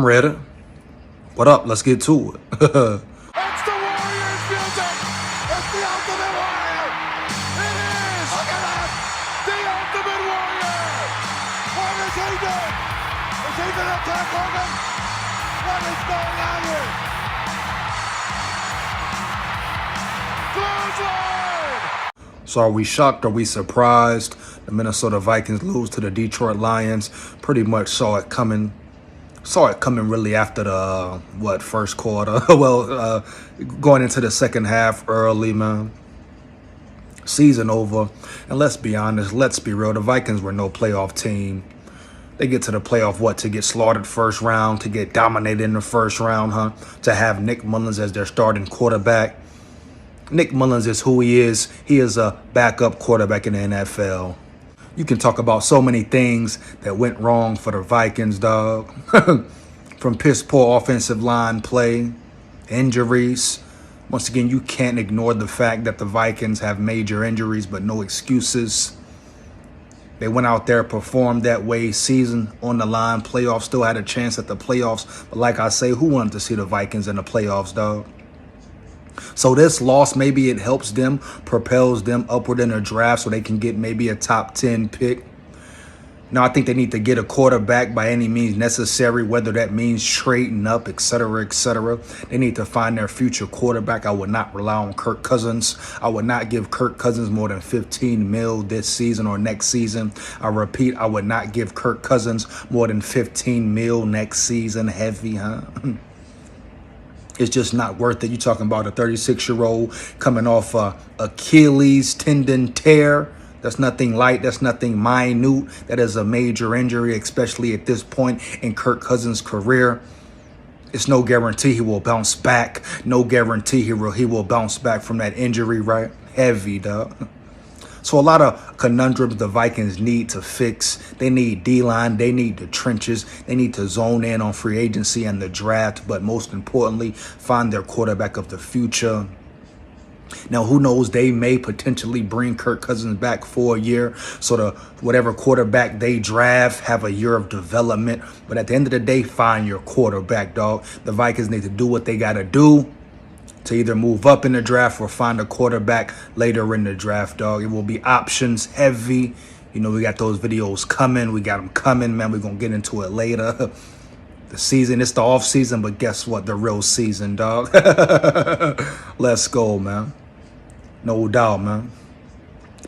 I'm ready. What up? Let's get to it. It's the Warriors music. It's the Ultimate Warrior. It is. Look at that. The Ultimate Warrior. What is he doing? Is he going to attack Hogan? What is going on here? Clothesline. So are we shocked? Are we surprised? The Minnesota Vikings lose to the Detroit Lions. Pretty much saw it coming really after the first quarter. Going into the second half early, man. Season over. And let's be honest, let's be real. The Vikings were no playoff team. They get to the playoff, to get slaughtered first round, to get dominated in the first round, to have Nick Mullins as their starting quarterback. Nick Mullins is who he is. He is a backup quarterback in the NFL. You can talk about so many things that went wrong for the Vikings, dog. From piss poor offensive line play, injuries. Once again, you can't ignore the fact that the Vikings have major injuries, but no excuses. They went out there, performed that way, season on the line, playoffs, still had a chance at the playoffs. But like I say, who wanted to see the Vikings in the playoffs, dog? So this loss, maybe it helps them, propels them upward in the draft so they can get maybe a top 10 pick. Now, I think they need to get a quarterback by any means necessary, whether that means trading up, et cetera, et cetera. They need to find their future quarterback. I would not rely on Kirk Cousins. I would not give Kirk Cousins more than 15 mil this season or next season. I repeat, I would not give Kirk Cousins more than 15 mil next season. Heavy, huh? It's just not worth it. You're talking about a 36-year-old coming off a Achilles tendon tear. That's nothing light. That's nothing minute. That is a major injury, especially at this point in Kirk Cousins' career. It's no guarantee he will bounce back. No guarantee he will bounce back from that injury, right? Heavy, dog. So a lot of conundrums the Vikings need to fix. They need D-line. They need the trenches. They need to zone in on free agency and the draft. But most importantly, find their quarterback of the future. Now, who knows? They may potentially bring Kirk Cousins back for a year. So whatever quarterback they draft have a year of development. But at the end of the day, find your quarterback, dog. The Vikings need to do what they got to do to either move up in the draft or find a quarterback later in the draft, dog. It will be options heavy. You know, we got those videos coming. We got them coming, man. We're going to get into it later. The season, it's the off season, but guess what? The real season, dog. Let's go, man. No doubt, man.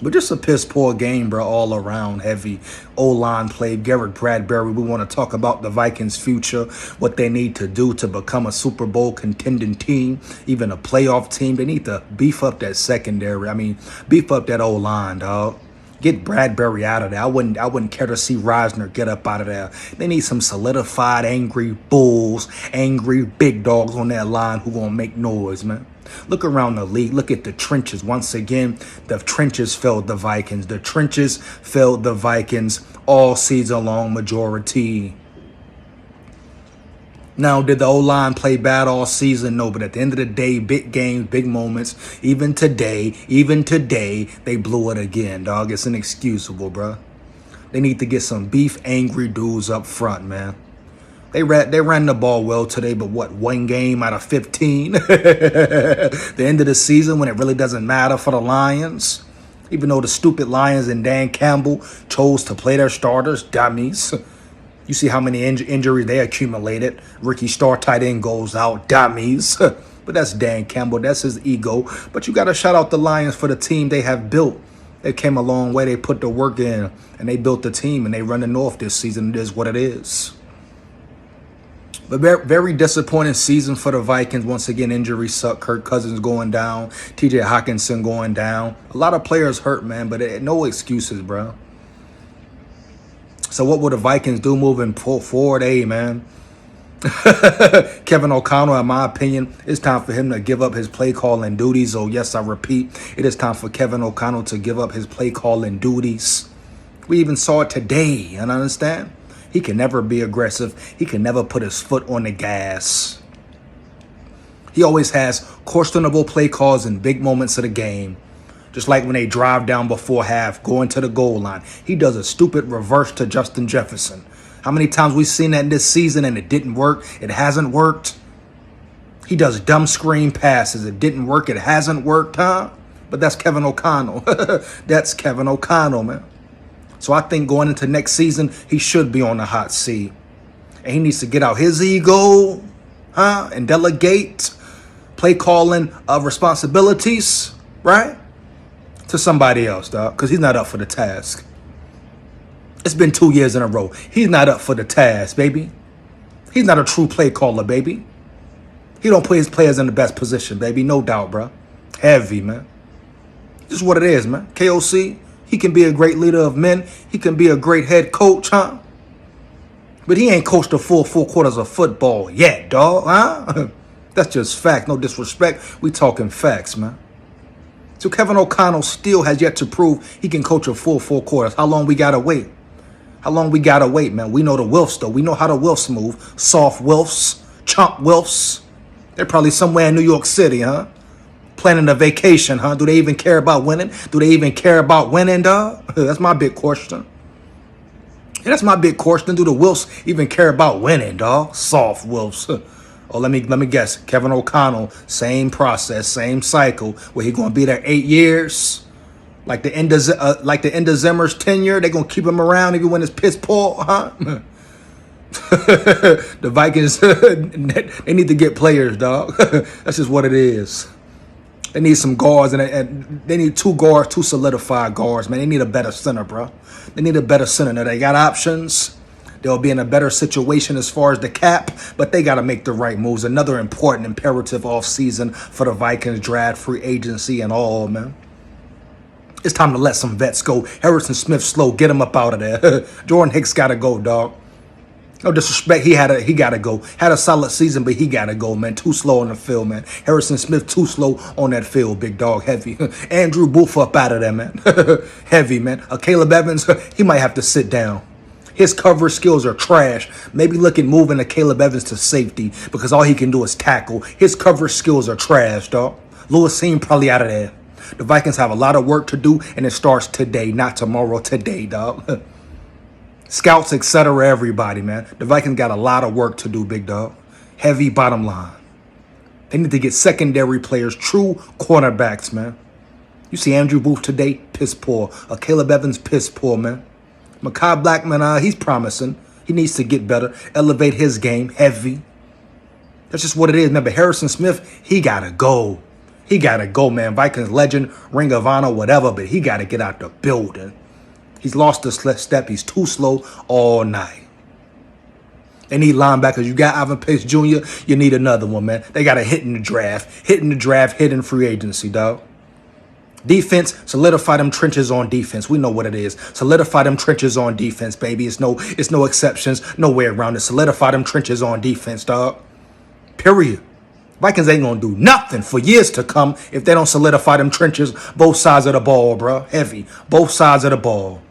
But just a piss poor game, bro, all around. Heavy O-line play. Garrett Bradbury. We want to talk about the Vikings' future, what they need to do to become a Super Bowl contending team, even a playoff team. They need to beef up that secondary. I mean, beef up that O-line, dog. Get Bradbury out of there. I wouldn't care to see Reisner get up out of there. They need some solidified, angry bulls, angry big dogs on that line who gonna make noise, man. Look around the league. Look at the trenches. Once again, the trenches failed the Vikings. The trenches failed the Vikings all season long, majority. Now, did the O-line play bad all season? No, but at the end of the day, big games, big moments. Even today, they blew it again, dog. It's inexcusable, bro. They need to get some beef, angry dudes up front, man. They ran the ball well today, but what, one game out of 15? The end of the season when it really doesn't matter for the Lions. Even though the stupid Lions and Dan Campbell chose to play their starters, dummies. You see how many injuries they accumulated. Ricky Starr, tight end, goes out, dummies. But that's Dan Campbell. That's his ego. But you got to shout out the Lions for the team they have built. They came a long way. They put the work in, and they built the team, and they run the North this season. It is what it is. But very disappointing season for the Vikings. Once again, injuries suck. Kirk Cousins going down. TJ Hawkinson going down. A lot of players hurt, man, but no excuses, bro. So what will the Vikings do moving forward? Hey, man. Kevin O'Connell, in my opinion, it's time for him to give up his play calling duties. Oh, yes, I repeat, it is time for Kevin O'Connell to give up his play calling duties. We even saw it today, you understand? He can never be aggressive. He can never put his foot on the gas. He always has questionable play calls in big moments of the game. Just like when they drive down before half, going to the goal line. He does a stupid reverse to Justin Jefferson. How many times we've seen that in this season and it didn't work? It hasn't worked. He does dumb screen passes. It didn't work. It hasn't worked, huh? But that's Kevin O'Connell. That's Kevin O'Connell, man. So I think going into next season, he should be on the hot seat. And he needs to get out his ego, huh? And delegate play calling responsibilities, right? To somebody else, dog. Because he's not up for the task. It's been 2 years in a row. He's not up for the task, baby. He's not a true play caller, baby. He don't put his players in the best position, baby. No doubt, bro. Heavy, man. This is what it is, man. KOC, he can be a great leader of men. He can be a great head coach, huh? But he ain't coached the full 4 quarters of football yet, dog, huh? That's just fact. No disrespect. We talking facts, man. So Kevin O'Connell still has yet to prove he can coach a full 4 quarters. How long we gotta wait? How long we gotta wait, man? We know the Wilfs, though. We know how the Wilfs move. Soft Wilfs, chomp Wilfs. They're probably somewhere in New York City, huh? Planning a vacation, huh? Do they even care about winning? Do they even care about winning, dog? That's my big question. Yeah, that's my big question. Do the Wilfs even care about winning, dog? Soft Wilfs. Oh, let me guess. Kevin O'Connell, same process, same cycle. Where he gonna be there 8 years? Like the end of Zimmer's tenure, they gonna keep him around even when it's piss poor, huh? The Vikings, they need to get players, dog. That's just what it is. They need some guards, and they need 2 guards, 2 solidified guards, man. They need a better center, bro. They need a better center. Now, they got options. They'll be in a better situation as far as the cap, but they got to make the right moves. Another important imperative offseason for the Vikings, draft, free agency, and all, man. It's time to let some vets go. Harrison Smith slow. Get him up out of there. Jordan Hicks got to go, dog. No disrespect, he got to go. Had a solid season, but he got to go, man. Too slow on the field, man. Harrison Smith, too slow on that field, big dog, heavy. Andrew Booth up out of there, man. Heavy, man. Caleb Evans, he might have to sit down. His coverage skills are trash. Maybe look at moving to Caleb Evans to safety because all he can do is tackle. His coverage skills are trash, dog. Lewis Seam probably out of there. The Vikings have a lot of work to do, and it starts today, not tomorrow, today, dog. Scouts, etc., everybody, man. The Vikings got a lot of work to do, big dog. Heavy bottom line. They need to get secondary players, true cornerbacks, man. You see Andrew Booth today, piss poor. Caleb Evans, piss poor, man. Mekhi Blackman, he's promising. He needs to get better, elevate his game, heavy. That's just what it is, man. But Harrison Smith, he got to go. He got to go, man. Vikings legend, Ring of Honor, whatever, but he got to get out the building. He's lost the step. He's too slow all night. They need linebackers. You got Ivan Pace Jr., you need another one, man. They got to hit in the draft. Hit in free agency, dog. Defense, solidify them trenches on defense. We know what it is. Solidify them trenches on defense, baby. It's no exceptions, no way around it. Solidify them trenches on defense, dog. Period. Vikings ain't gonna do nothing for years to come if they don't solidify them trenches both sides of the ball, bro. Heavy. Both sides of the ball.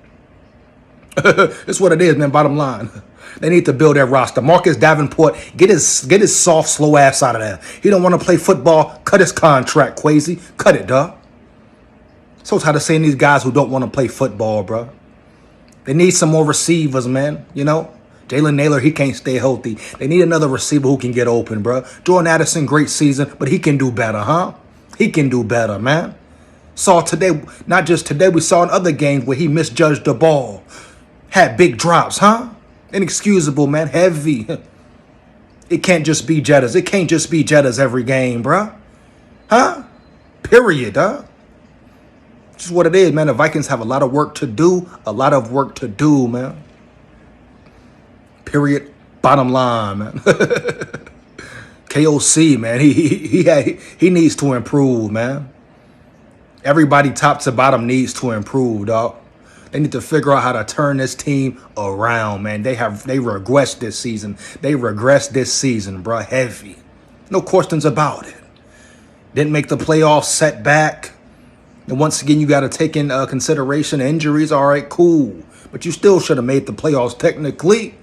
That's what it is, man. Bottom line. They need to build their roster. Marcus Davenport, get his soft, slow ass out of there. He don't want to play football. Cut his contract, Quasi. Cut it, dog. So tired of seeing these guys who don't want to play football, bro. They need some more receivers, man. You know? Jalen Naylor, he can't stay healthy. They need another receiver who can get open, bro. Jordan Addison, great season, but he can do better, huh? He can do better, man. Saw today, not just today, we saw in other games where he misjudged the ball. Had big drops, huh? Inexcusable, man. Heavy. It can't just be Jettas. It can't just be Jettas every game, bro. Huh? Period, huh? Just what it is, man. The Vikings have a lot of work to do. A lot of work to do, man. Period. Bottom line, man. KOC, man. He needs to improve, man. Everybody top to bottom needs to improve, dog. They need to figure out how to turn this team around, man. They regressed this season. They regressed this season, bro. Heavy. No questions about it. Didn't make the playoffs, setback. And once again, you got to take in consideration injuries. All right, cool. But you still should have made the playoffs technically.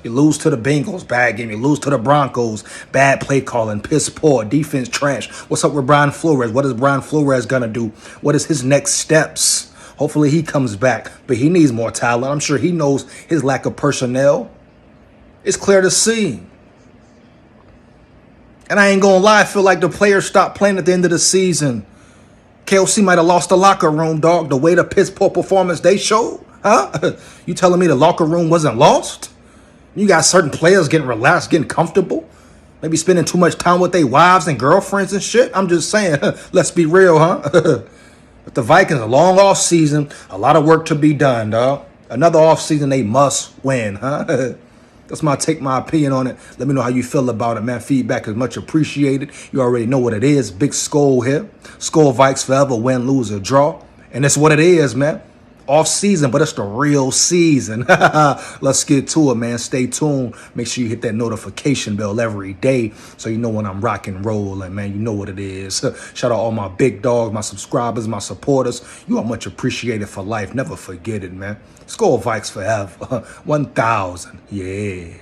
You lose to the Bengals, bad game. You lose to the Broncos, bad play calling, piss poor, defense trash. What's up with Brian Flores? What is Brian Flores going to do? What is his next steps? Hopefully he comes back, but he needs more talent. I'm sure he knows his lack of personnel. It's clear to see. And I ain't gonna lie, I feel like the players stopped playing at the end of the season. KOC might have lost the locker room, dog. The way the piss poor performance they showed, huh? You telling me the locker room wasn't lost? You got certain players getting relaxed, getting comfortable, maybe spending too much time with their wives and girlfriends and shit. I'm just saying, let's be real, huh? But the Vikings, a long off season, a lot of work to be done, dog. Another off season they must win, huh? That's my opinion on it. Let me know how you feel about it, man. Feedback is much appreciated. You already know what it is. Big SKOL here. SKOL Vikes forever, win, lose, or draw. And that's what it is, man. Off season, but it's the real season. Let's get to it, man. Stay tuned. Make sure you hit that notification bell every day so you know when I'm rock and rolling, man. You know what it is. Shout out all my big dogs, my subscribers, my supporters. You are much appreciated for life. Never forget it, man. SKOL Vikes forever. 1,000. Yeah.